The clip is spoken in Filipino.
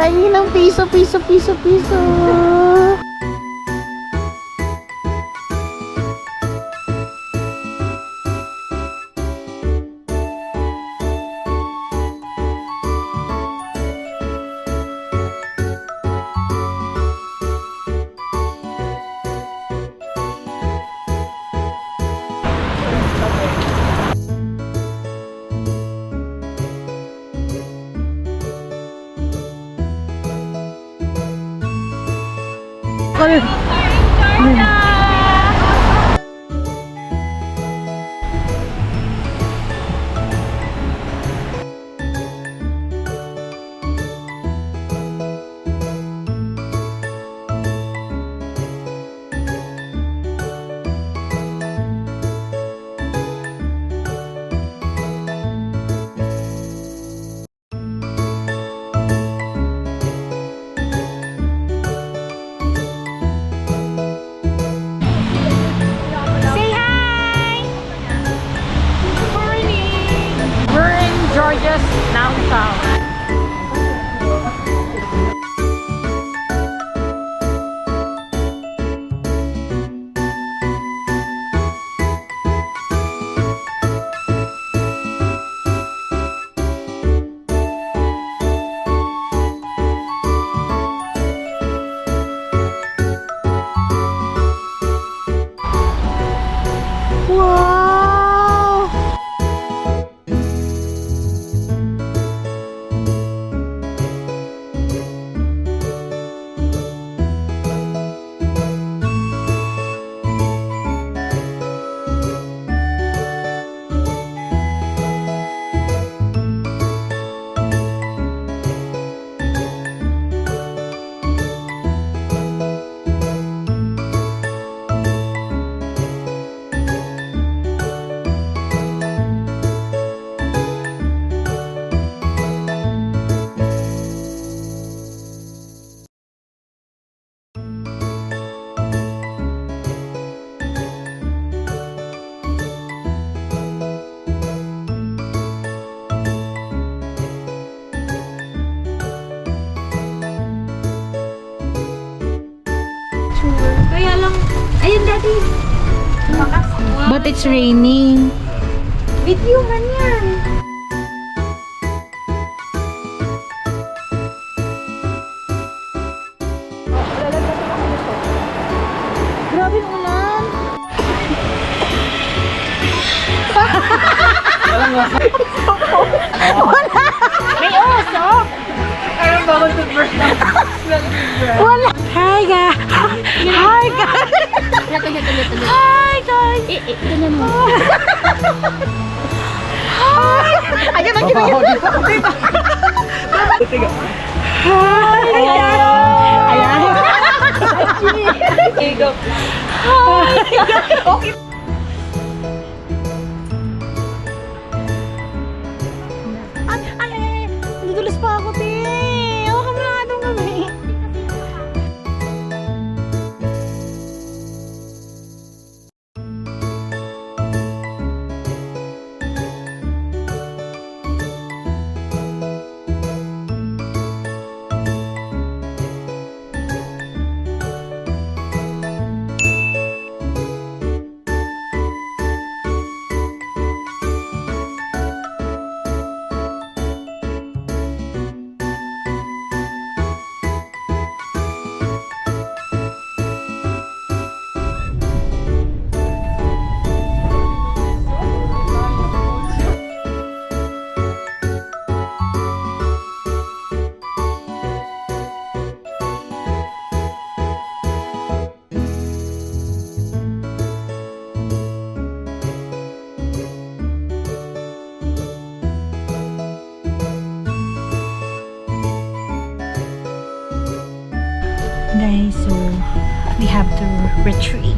Pahingi ng piso. Downtown. But it's raining. Video man yan. Grabe yung ulan. May oso. Ayun ba ako toothbrush na? Wala. Hi guys. Hi guys. Hi guys. Ganyan mo. Ayan ang ginagawa. Hi guys. Ayan. Okay. Ay, nadulas pa ako, te. Hawakan mo lang atong kami. Guys, so we have to retreat.